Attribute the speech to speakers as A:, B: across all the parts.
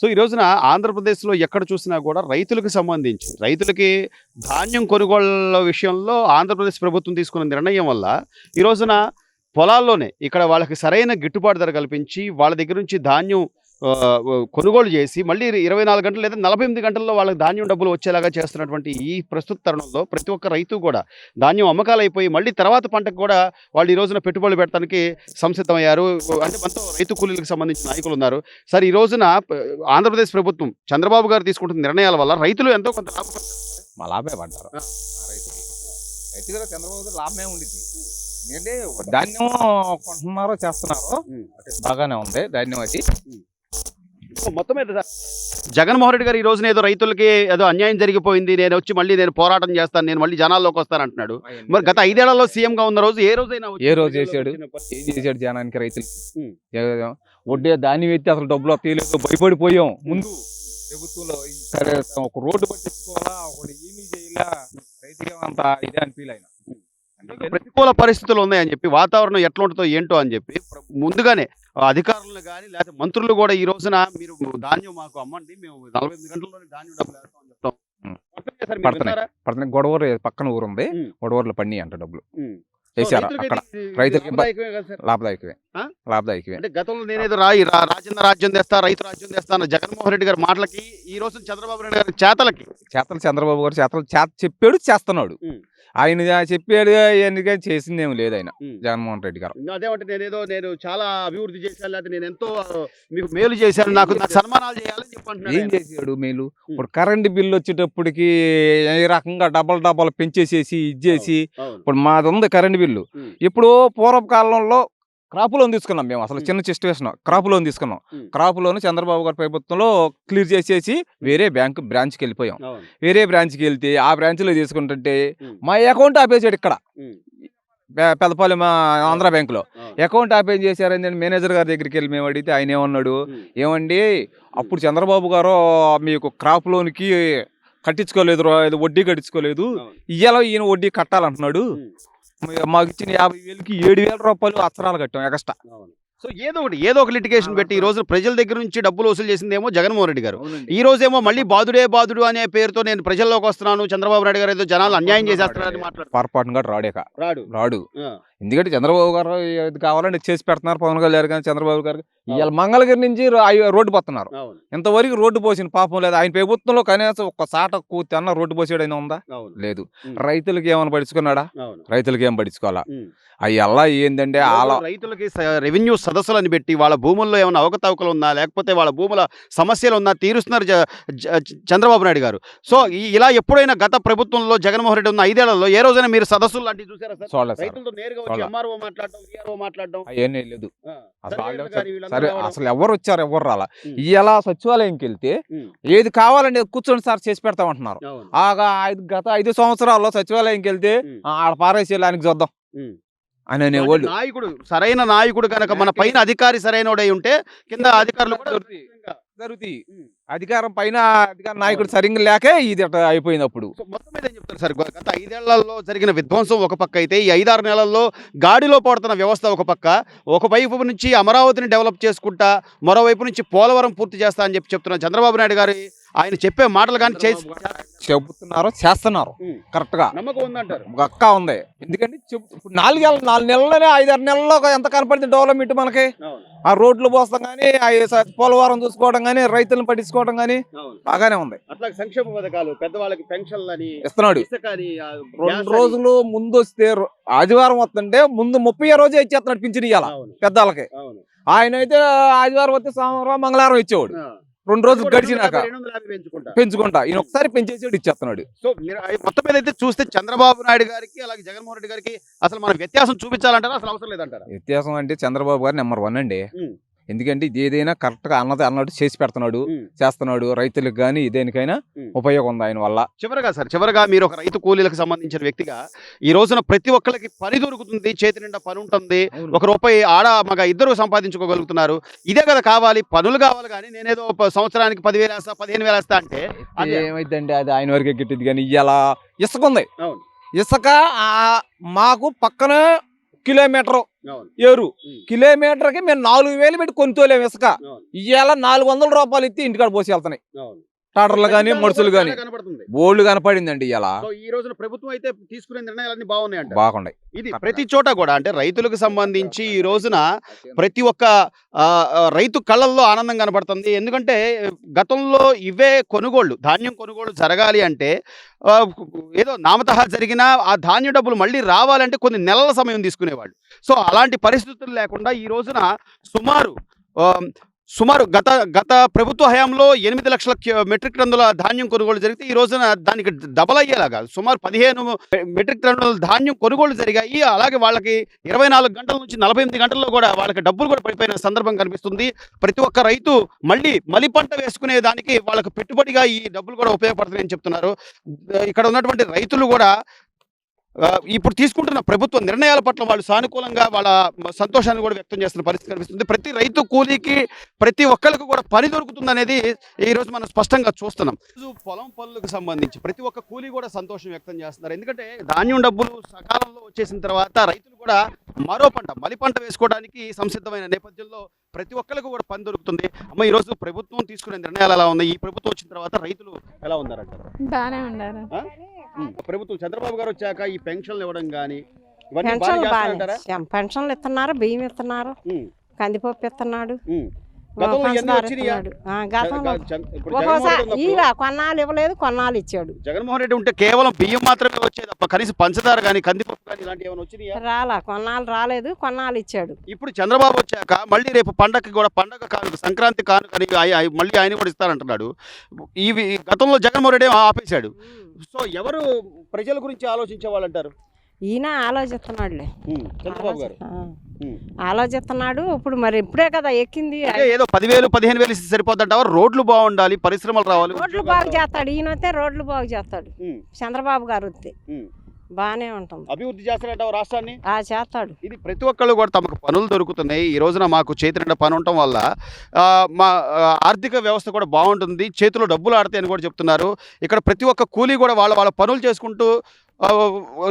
A: So ఈ రోజున ఆంధ్రప్రదేశ్‌లో ఎక్కడ చూసినా గూడా రైతులకు సంబంధించి, రైతులకి ధాన్యం కొనుగోళ్ల విషయంలో ఆంధ్రప్రదేశ్ ప్రభుత్వం తీసుకున్న నిర్ణయం వల్ల, ఈ రోజున పొలాల్లోనే ఇక్కడ వాళ్ళకి సరైన గిట్టుబాటు ధర కల్పించి, వాళ్ళ దగ్గర నుంచి ధాన్యం కొనుగోలు చేసి, మళ్ళీ 24 గంటలు లేదా 48 గంటల్లో వాళ్ళకి ధాన్యం డబ్బులు వచ్చేలాగా చేస్తున్నటువంటి ఈ ప్రస్తుత తరుణంలో ప్రతి ఒక్క రైతు కూడా ధాన్యం అమ్మకాలైపోయి, మళ్ళీ తర్వాత పంటకు కూడా వాళ్ళు ఈ రోజున పెట్టుబడులు పెట్టడానికి సంసిద్ధమయ్యారు. అంటే మనతో రైతు కూలీలకు సంబంధించిన నాయకులున్నారు. సార్, ఈ రోజున ఆంధ్రప్రదేశ్ ప్రభుత్వం చంద్రబాబు గారు తీసుకుంటున్న నిర్ణయాల వల్ల రైతులు ఎంతో కొంత
B: మా లాభే పడ్డారు. రైతుగా చంద్రబాబు గారు లాభమే ఉండిద్ది. ఎందుకంటే ధాన్యం కొంటున్నారో చేస్తున్నారు, బాగానే ఉంది ధాన్యం అది.
A: మొత్తం మీద జగన్మోహన్ రెడ్డి గారు ఈ రోజున ఏదో రైతులకి ఏదో అన్యాయం జరిగిపోయింది, నేను వచ్చి మళ్ళీ నేను పోరాటం చేస్తాను, నేను మళ్ళీ జనాల్లోకి వస్తాను అంటున్నాడు. మరి గత 5 ఏళ్లలో సీఎంగా ఉన్న రోజు ఏ రోజైనా
B: చేశాడు? ఏం చేశాడు జనానికి, రైతులకి? వడ్డే ధాన్యం ఎత్తి అసలు డబ్బులు తీయలేదు, భయపడిపోయాం. ముందు ప్రభుత్వంలో సరే ఒక రోడ్డు పట్టించుకోవాలా, ఒకటి ఏమీ చేయాలా, రైతుగా అంత ఇదే అని ఫీల్ అయినా.
A: ప్రతికూల పరిస్థితులు ఉన్నాయని చెప్పి, వాతావరణం ఎట్లా ఉంటుందో ఏంటో అని చెప్పి ముందుగానే అధికారులను కానీ లేకపోతే మంత్రులు కూడా ఈ రోజున మీరు ధాన్యం మాకు అమ్మండి, మేము 48 గంటల్లోనే ధాన్యం డబ్బులు వేస్తామని చెప్తాం.
B: పడుతున్నాయి. గొడవరు పక్కన ఊరు ఉంది, గొడవరులో పడినాయి అంట డబ్బులు వేసారు. అక్కడ రైతులకి లాభదాయకమే.
A: అంటే గతంలో నేనేదో రాజన్న రాజ్యం తెస్తా, రైతు రాజ్యం తెస్తా అన్న జగన్మోహన్ రెడ్డి గారి మాటలకి, ఈ రోజు చంద్రబాబు నాయుడు గారి చేతలు
B: చంద్రబాబు గారు చెప్పాడు, చేస్తున్నాడు. ఆయన చెప్పాడు ఎందుకని చేసిందేమి లేదు ఆయన జగన్మోహన్ రెడ్డి గారు.
A: అదేమంటే నేను చాలా అభివృద్ధి చేశాను, లేకపోతే నేను ఎంతో మీకు మేలు చేశాను, నాకు సన్మానాలు చేయాలని చెప్పండి.
B: ఏం చేసాడు మేలు? ఇప్పుడు కరెంటు బిల్లు వచ్చేటప్పటికి ఈ రకంగా డబల్ పెంచేసేసి ఇచ్చేసి, ఇప్పుడు మాది ఉంది కరెంటు బిల్లు. ఇప్పుడు పూర్వకాలంలో క్రాప్ లోన్ తీసుకున్నాం మేము. అసలు చిన్న సిచ్యువేషన్, క్రాప్ లోన్ తీసుకున్నాం. క్రాప్ లోన్ చంద్రబాబు గారి ప్రభుత్వంలో క్లియర్ చేసేసి వేరే బ్రాంచ్కి వెళ్ళిపోయాం. వేరే బ్రాంచ్కి వెళ్తే ఆ బ్రాంచ్లో తీసుకుంటుంటే మా అకౌంట్ ఆపేసాడు. ఇక్కడ పెద్దపల్లి మా ఆంధ్ర బ్యాంకులో అకౌంట్ ఆపేజ్ చేశారని నేను మేనేజర్ గారి దగ్గరికి వెళ్ళి మేము అడిగితే ఆయన ఏమన్నాడు, ఏమండి అప్పుడు చంద్రబాబు గారు మీకు క్రాప్ లోన్కి కట్టించుకోలేదు, వడ్డీ కట్టించుకోలేదు, ఇయ్యాల ఈయన వడ్డీ కట్టాలంటున్నాడు. మాకు ఇచ్చిన 50,000కి 7,000 రూపాయలు అక్షరాలు కట్టాం ఎక్స్ట్రా.
A: సో ఏదో ఒక లిటిగేషన్ పెట్టి ఈ రోజు ప్రజల దగ్గర నుంచి డబ్బులు వసూలు చేసిందేమో జగన్మోహన్ రెడ్డి గారు. ఈ రోజేమో మళ్ళీ బాదుడు అనే పేరుతో నేను ప్రజల్లోకి వస్తున్నాను, చంద్రబాబు నాయుడు గారు ఏదో జనాలు అన్యాయం చేసేస్తున్నారని మాట్లాడు.
B: పొరపాటుగా రాడు. ఎందుకంటే చంద్రబాబు గారు ఇది కావాలంటే చేసి పెడుతున్నారు. పవన్ కళ్యాణ్ గారు, చంద్రబాబు గారు ఇవాళ మంగళగిరి నుంచి రోడ్డు పోతున్నారు. ఇంతవరకు రోడ్డు పోసిన పాపం లేదు. ఆయన ప్రభుత్వంలో కనీసం ఒక సాట కూర్తి అన్న రోడ్డు పోసాడు అయినా ఉందా? లేదు. రైతులకి ఏమైనా పడుచుకున్నాడా? రైతులకి ఏం పడుచుకోవాలా? అయ్యల్లా ఏంటంటే
A: రైతులకి రెవెన్యూ సదస్సులను పెట్టి వాళ్ళ భూముల్లో ఏమైనా అవకతవకలు ఉన్నా, లేకపోతే వాళ్ళ భూముల సమస్యలు ఉన్నా తీరుస్తున్నారు చంద్రబాబు నాయుడు గారు. సో ఇలా ఎప్పుడైనా గత ప్రభుత్వంలో జగన్మోహన్ రెడ్డి ఉన్న 5 ఏళ్లలో ఏ రోజైనా మీరు సదస్సులు లాంటివి చూసారా సార్? రైతులతో నేరుగా వచ్చి ఎంఆర్ఓ మాట్లాడడం
B: అవన్నీ లేదు. అసలు ఎవరు వచ్చారు, ఎవరు రాలా. ఇలా సచివాలయంకి వెళ్తే ఏది కావాలంటే కూర్చొని సార్ చేసి పెడతామంటున్నారు. గత 5 సంవత్సరాల్లో సచివాలయంకి వెళ్తే ఆడ పారేసి ఆయనకి చూద్దాం అనే
A: నాయకుడు, సరైన నాయకుడు కనుక మన పైన అధికారి సరైనోడై ఉంటే కింద అధికారులు
B: జరుగుతాయి. అధికారం పైన నాయకుడు సరిగ్గా లేకే ఇది అయిపోయింది. అప్పుడు
A: మొత్తం మీద ఏం చెప్తారు సార్? గత 5 ఏళ్లలో జరిగిన విధ్వంసం ఒక పక్క అయితే, ఈ 5-6 నెలల్లో గాడిలో పడుతున్న వ్యవస్థ ఒక పక్క, ఒకవైపు నుంచి అమరావతిని డెవలప్ చేసుకుంటా, మరోవైపు నుంచి పోలవరం పూర్తి చేస్తా అని చెప్తున్న చంద్రబాబు నాయుడు గారు ఆయన చెప్పే మాటలు కానీ
B: చెబుతున్నారు, చేస్తున్నారు. కరెక్ట్ గా
A: నమ్మకం ఉందంటారు?
B: అక్క ఉంది. ఎందుకంటే 4 నెలలోనే 5-6 నెలల్లో ఎంత కనపడింది డెవలప్మెంట్ మనకి. ఆ రోడ్లు పోస్తాం కానీ, పోలవరం చూసుకోవడం కానీ, రైతులను పట్టించుకోవడం కానీ బాగానే ఉంది.
A: అట్లా సంక్షేమ పథకాలు, పెద్దవాళ్ళకి పెన్షన్లు అని
B: ఇస్తున్నాడు. 2 రోజులు ముందు వస్తే ఆదివారం వస్తుంటే ముందు 30వ రోజే ఇచ్చేస్తున్నాడు పింఛన్ ఇయ్యాల పెద్దవాళ్ళకి. ఆయన అయితే ఆదివారం వస్తే సోమవారం మంగళవారం ఇచ్చేవాడు. 2 రోజులు గడిచినాక పెంచుకుంటా ఈయన ఒకసారి పెంచేసాడు, ఇచ్చేస్తున్నాడు.
A: సో మొత్తం మీద అయితే చూస్తే చంద్రబాబు నాయుడు గారికి అలాగే జగన్మోహన్ రెడ్డి గారికి అసలు మన వ్యత్యాసం చూపించాలంటారా? అసలు అవసరం లేదంటారా?
B: వ్యత్యాసం అంటే చంద్రబాబు గారు నెంబర్ 1 అండి. ఎందుకంటే ఇది ఏదైనా కరెక్ట్ గా అన్నట్టు చేసి పెడుతున్నాడు, చేస్తున్నాడు. రైతులకు కానీ దేనికైనా ఉపయోగం ఉంది ఆయన వల్ల.
A: చివరగా మీరు ఒక రైతు కూలీలకు సంబంధించిన వ్యక్తిగా ఈ రోజున ప్రతి ఒక్కరికి పని దొరుకుతుంది, చేతి నిండా పని ఉంటుంది, 1 రూపాయి ఆడ మగ ఇద్దరు సంపాదించుకోగలుగుతున్నారు. ఇదే కదా కావాలి, పనులు కావాలి. కానీ నేనేదో సంవత్సరానికి 10,000 వేస్తా, 15,000 వేస్తా అంటే
B: ఏమైందండి? అది ఆయన వరకే గిట్టింది. కానీ ఇలా ఇసుక ఉంది. ఇసుక మాకు పక్కన కిలోమీటర్
A: అవును.
B: ఏరు కిలోమీటర్కి మేము 4,000 పెట్టి కొనుతోలేము ఇసుక.
A: అవును.
B: ఇవాళ 400 రూపాయలు ఇస్తే ఇంటికాడ పోసి వెళ్తున్నాయి
A: అవును.
B: టాటర్లు కానీ మనుషులు కానీ.
A: కనబడుతుంది.
B: బోల్డ్ కనపడిందండి ఇలా.
A: సో ఈ రోజున ప్రభుత్వం అయితే తీసుకునే నిర్ణయాలన్నీ బాగున్నాయంట.
B: బాగుండాయి.
A: ఇది ప్రతి చోట కూడా అంటే రైతులకు సంబంధించి ఈ రోజున ప్రతి ఒక్క రైతు కళ్ళల్లో ఆనందం కనబడుతుంది. ఎందుకంటే గతంలో ఇవే కొనుగోళ్లు ధాన్యం కొనుగోలు జరగాలి అంటే ఆ, ఏదో నామతహా జరిగినా ఆ ధాన్యం డబ్బులు మళ్ళీ రావాలంటే కొన్ని నెలల సమయం తీసుకునేవాళ్ళు. సో అలాంటి పరిస్థితులు లేకుండా ఈ రోజున సుమారు ఆ, సుమారు గత ప్రభుత్వ హయాంలో 8 లక్షల మెట్రిక్ టన్నుల ధాన్యం కొనుగోలు జరిగితే ఈ రోజున దానికి డబల్ అయ్యేలాగా సుమారు 15 మెట్రిక్ టన్నుల ధాన్యం కొనుగోలు జరిగాయి. అలాగే వాళ్ళకి 24 గంటల నుంచి 48 గంటల్లో కూడా వాళ్ళకి డబ్బులు కూడా పడిపోయిన సందర్భం కనిపిస్తుంది. ప్రతి ఒక్క రైతు మళ్ళీ మలి పంట వేసుకునే దానికి వాళ్ళకి పెట్టుబడిగా ఈ డబ్బులు కూడా ఉపయోగపడుతున్నాయని చెప్తున్నారు. ఇక్కడ ఉన్నటువంటి రైతులు కూడా ఇప్పుడు తీసుకుంటున్న ప్రభుత్వ నిర్ణయాల పట్ల వాళ్ళు సానుకూలంగా వాళ్ళ సంతోషాన్ని కూడా వ్యక్తం చేస్తున్న పరిస్థితి కనిపిస్తుంది. ప్రతి రైతు కూలీకి ప్రతి ఒక్కరికి కూడా పని దొరుకుతుంది అనేది ఈ రోజు మనం స్పష్టంగా చూస్తున్నాం. పొలం పనులకు సంబంధించి ప్రతి ఒక్క కూలీ కూడా సంతోషం వ్యక్తం చేస్తున్నారు. ఎందుకంటే ధాన్యం డబ్బులు సకాలంలో వచ్చేసిన తర్వాత రైతులు కూడా మరో పంట మలి పంట వేసుకోవడానికి సంసిద్ధమైన నేపథ్యంలో ప్రతి ఒక్కరికి కూడా పని దొరుకుతుంది. అమ్మ, ఈ రోజు ప్రభుత్వం తీసుకునే నిర్ణయాలు ఎలా ఉన్నాయి? ఈ ప్రభుత్వం వచ్చిన తర్వాత రైతులు ఎలా ఉన్నారంటారు?
C: బానే ఉన్నారు.
A: ప్రభుత్వం చంద్రబాబు గారు వచ్చాక ఈ పెన్షన్లు ఇవ్వడం కానీ ఇవన్నీ బాగా చేస్తారంటారా?
D: పెన్షన్లు ఇస్తున్నారు, బియ్యం ఇస్తున్నారు, కందిపప్పు ఇస్తున్నాడు,
A: గతంలో ఎన్ని
D: పంచదార
A: వచ్చినాయా?
D: ఇస్తున్నాడు. గతంలో
A: ఇప్పుడు
D: ఒక్కోసారి
A: జగన్మోహన్ రెడ్డి
D: ఇలా కొన్నాళ్ళు ఇవ్వలేదు, కొన్నాళ్ళు ఇచ్చాడు.
A: జగన్మోహన్ రెడ్డి ఉంటే కేవలం బియ్యం మాత్రమే వచ్చేది తప్ప కనీసం పంచదార కానీ కందిపప్పు కానీ ఇలాంటి ఏమైనా వచ్చినాయా?
D: రాలా, కొన్నాళ్ళు రాలేదు, కొన్నాళ్ళు ఇచ్చాడు.
A: ఇప్పుడు చంద్రబాబు వచ్చాక మళ్ళీ రేపు పండగకి కూడా పండగ కానుక సంక్రాంతి కానుకని మళ్ళీ ఆయన కూడా ఇస్తారంటున్నాడు. ఇవి గతంలో జగన్మోహన్ రెడ్డి ఆపేశాడు. సో ఎవరు ప్రజల గురించి ఆలోచించే వాళ్ళు అంటారు?
D: ఈయన ఆలోచిస్తున్నాడులే,
A: చంద్రబాబు గారు
D: ఆలోచిస్తున్నాడు. ఇప్పుడు మరి ఇప్పుడే కదా ఎక్కింది.
A: అంటే ఏదో 10,000 15,000 ఇస్తే సరిపోతుంటావా? రోడ్లు బాగుండాలి, పరిశ్రమలు రావాలి,
D: రోడ్లు బాగు చేస్తాడు. ఈయన వస్తే రోడ్లు బాగు చేస్తాడు. చంద్రబాబు గారు వస్తే బాగానే ఉంటుంది.
A: అభివృద్ధి చేస్తాడంటావా రాష్ట్రాన్ని?
D: చేస్తాడు.
A: ఇది ప్రతి ఒక్కళ్ళు కూడా తమకు పనులు దొరుకుతున్నాయి. ఈ రోజున మాకు చేతి నిండా పని ఉండటం వల్ల మా ఆర్థిక వ్యవస్థ కూడా బాగుంటుంది, చేతిలో డబ్బులు ఆడతాయి అని కూడా చెప్తున్నారు. ఇక్కడ ప్రతి ఒక్క కూలీ కూడా వాళ్ళ పనులు చేసుకుంటూ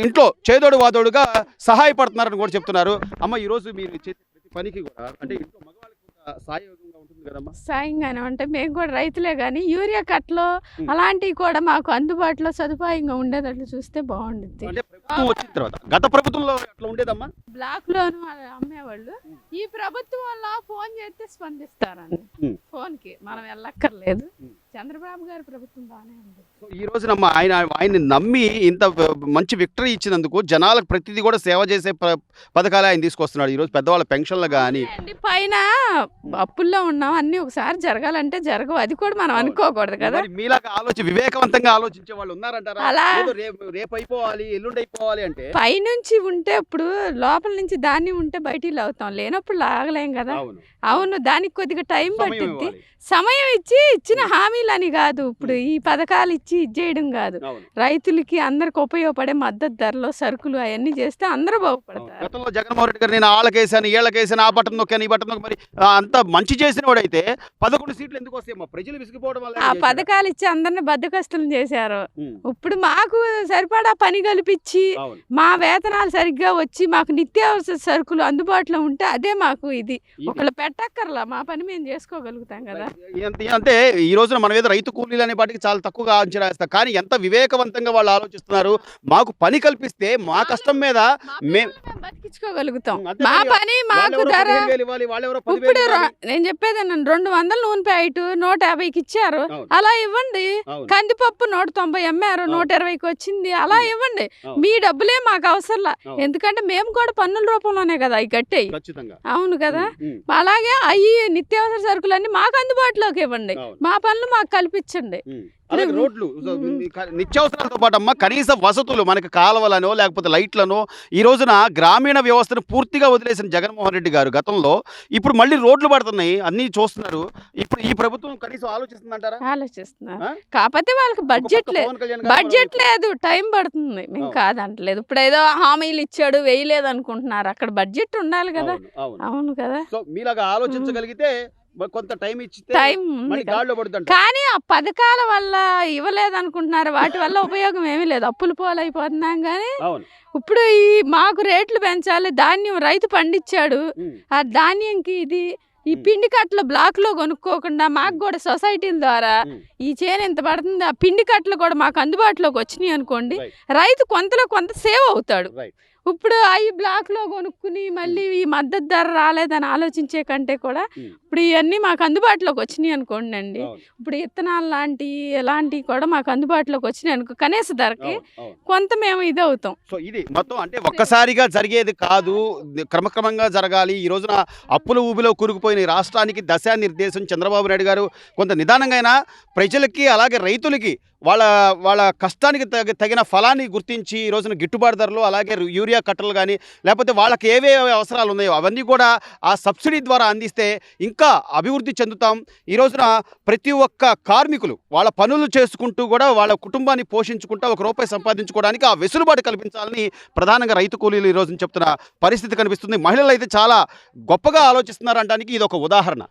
A: ఇంట్లో చేదోడు వాదోడుగా సహాయపడుతున్నారని కూడా చెప్తున్నారు. అమ్మ, ఈరోజు మీరు చేసే ప్రతి పనికి కూడా అంటే ఇంట్లో మగవాళ్ళకి సహాయయోగంగా ఉంటుంది కదమ్మా?
C: సాయంగానే అంటే మేము కూడా రైతులే కానీ యూరియా కట్టలు అలాంటివి కూడా మాకు అందుబాటులో సదుపాయంగా ఉండేటట్లు చూస్తే బాగుంటుంది.
A: అంటే ప్రభుత్వం వచ్చిన తర్వాత గత ప్రభుత్వంలో అట్లా ఉండేదమ్మా?
C: బ్లాక్ లోను అమ్మేవాళ్ళు. ఈ ప్రభుత్వం వల్ల ఫోన్ చేస్తే స్పందిస్తారండి. ఫోన్ కి మనం వెళ్ళక్కర్లేదు. చంద్రబాబు గారి ప్రభుత్వం బాగానే ఉంది.
A: ఈ రోజున ఆయన్ని నమ్మి ఇంత మంచి విక్టరీ ఇచ్చినందుకు జనాలకు ప్రతిదీ కూడా సేవ చేసే పథకాలు ఆయన తీసుకొస్తున్నాడు. ఈ రోజు పెద్దవాళ్ళ పెన్షన్లు కానీ
C: పైన అప్పుల్లో ఉన్నాం, అన్ని ఒకసారి జరగాలంటే జరగవు. అది కూడా మనం అనుకోకూడదు కదా.
A: మీలాగా వివేకవంతంగా ఆలోచించే వాళ్ళు ఉన్నారంటారా?
C: అలా
A: రేపు అయిపోవాలి, ఎల్లుండి అయిపోవాలి అంటే
C: పైనుంచి ఉంటే ఇప్పుడు లోపల నుంచి ధాన్యం ఉంటే బయటికి లాగుతాం, లేనప్పుడు లాగలేం కదా. అవును, దానికి కొద్దిగా టైం పట్టింది. సమయం ఇచ్చిన హామీలని కాదు, ఇప్పుడు ఈ పథకాలు ఇచ్చి ఇచ్చేయడం కాదు. రైతులకి అందరికి ఉపయోగపడే మద్దతు ధరలో సరుకులు అవన్నీ చేస్తే అందరూ బాగుపడతారు.
A: గతంలో జగన్మోహన్ రెడ్డి గారు నేను ఆళ్ళకేసాను, ఏళ్ళకేసాను, ఆ బటన్ నొక్కాను, ఈ బటన్ నొక్కి, మరి అంత మంచి చేసిన వాడైతే 11 సీట్లు ఎందుకు వస్తాయమ్మా? ప్రజలు విసిగిపోవడం వల్ల
C: ఆ పథకాలు ఇచ్చి అందరిని బద్దకస్తులు చేశారు. ఇప్పుడు మాకు సరిపడా పని కల్పించి మా వేతనాలు సరిగ్గా వచ్చి మాకు నిత్యావసర సరుకులు అందుబాటులో ఉంటే అదే మాకు ఇది. ఒకళ్ళు పెట్టక్కర్లా, మా పని మేము చేసుకోగలుగుతాం కదా.
A: అంటే ఈ రోజున మనం ఏదో రైతు కూలీలు అనే వాటికి చాలా తక్కువగా అంచనా వేస్తాం, కానీ ఎంత వివేకవంతంగా వాళ్ళు ఆలోచిస్తున్నారు. మాకు పని కల్పిస్తే మా కష్టం మీద
C: బతికించుకోగలుగుతాం. మా పని మాకు ధర ఇప్పుడు నేను చెప్పేది 200 నూనె ప్యాకెట్ 150కి ఇచ్చారు, అలా ఇవ్వండి. కందిపప్పు 190 అమ్మారు, 120కి వచ్చింది, అలా ఇవ్వండి. మీ డబ్బులే మాకు అవసరంలా, ఎందుకంటే మేము కూడా పన్నుల రూపంలోనే కదా అవి కట్టేయి. అవును కదా. అలాగే అవి నిత్యావసర సరుకులన్నీ మాకు అందుబాటులోకి ఇవ్వండి, మా పనులు మాకు కల్పించండి.
A: రోడ్లు నిత్యావసరాలతో పాటు అమ్మ కనీస వసతులు మనకి కాలువలనో లేకపోతే లైట్లనో ఈ రోజున గ్రామీణ వ్యవస్థను పూర్తిగా వదిలేసిన జగన్మోహన్ రెడ్డి గారు గతంలో ఇప్పుడు మళ్ళీ రోడ్లు పడుతున్నాయి, అన్ని చూస్తున్నారు. ఇప్పుడు ఈ ప్రభుత్వం కనీసం ఆలోచిస్తుందంటారా?
C: ఆలోచిస్తున్నారు, కాకపోతే వాళ్ళకి బడ్జెట్ లేదు, టైం పడుతుంది. మేము కాదంటలేదు. ఇప్పుడు ఏదో హామీలు ఇచ్చాడు వేయలేదు అనుకుంటున్నారు, అక్కడ బడ్జెట్ ఉండాలి కదా. అవును కదా.
A: సో మీలాగా ఆలోచించగలిగితే కొంత టైం ఇచ్చితే
C: టైం ఉంది
A: మళ్ళీ
C: కదా.
A: గాడిలో పడుతుంట.
C: కానీ ఆ పథకాల వల్ల ఇవ్వలేదు అనుకుంటున్నారు, వాటి వల్ల ఉపయోగం ఏమీ లేదు, అప్పులు పోలైపోతున్నాం. కానీ
A: అవును.
C: ఇప్పుడు ఈ మాకు రేట్లు పెంచాలి, ధాన్యం రైతు పండించాడు, ఆ ధాన్యంకి ఇది ఈ పిండి కట్టలు బ్లాక్ లో కొనుక్కోకుండా మాకు కూడా సొసైటీల ద్వారా ఈ చేను ఎంత పడుతుంది, ఆ పిండి కట్టలు కూడా మాకు అందుబాటులోకి వచ్చినాయి అనుకోండి, రైతు కొంతలో కొంత సేవ్ అవుతాడు.
A: రైట్.
C: ఇప్పుడు అవి బ్లాక్ లో కొనుక్కుని మళ్ళీ ఈ మద్దతు ధర రాలేదని ఆలోచించే కంటే కూడా ఇప్పుడు ఇవన్నీ మాకు అందుబాటులోకి వచ్చినాయి అనుకోండి అండి,
A: అవును.
C: ఇప్పుడు ఇత్తనాలు ఎలాంటివి కూడా మాకు అందుబాటులోకి వచ్చినాయి అనుకో, కనీస ధరకి
A: అవును. అవును.
C: కొంత మేము ఇది అవుతాం.
A: సో ఇది మొత్తం అంటే ఒక్కసారిగా జరిగేది కాదు, క్రమక్రమంగా జరగాలి. ఈ రోజున అప్పుల ఊబిలో కూరుకుపోయిన ఈ రాష్ట్రానికి దిశానిర్దేశం చంద్రబాబు నాయుడు గారు కొంత నిదానంగా ప్రజలకి అలాగే రైతులకి వాళ్ళ కష్టానికి తగిన ఫలాన్ని గుర్తించి ఈ రోజున గిట్టుబాటు ధరలు అలాగే యూరియా కట్టలు కానీ లేకపోతే వాళ్ళకి ఏవేవి అవసరాలు ఉన్నాయో అవన్నీ కూడా ఆ సబ్సిడీ ద్వారా అందిస్తే ఇంకా అభివృద్ధి చెందుతాం. ఈ రోజున ప్రతి ఒక్క కార్మికులు వాళ్ళ పనులు చేసుకుంటూ కూడా వాళ్ళ కుటుంబాన్ని పోషించుకుంటూ ₹1 సంపాదించుకోవడానికి ఆ వెసులుబాటు కల్పించాలని ప్రధానంగా రైతు కూలీలు ఈ రోజున చెప్తున్న పరిస్థితి కనిపిస్తుంది. మహిళలు అయితే చాలా గొప్పగా ఆలోచిస్తున్నారు అనడానికి ఇది ఒక ఉదాహరణ.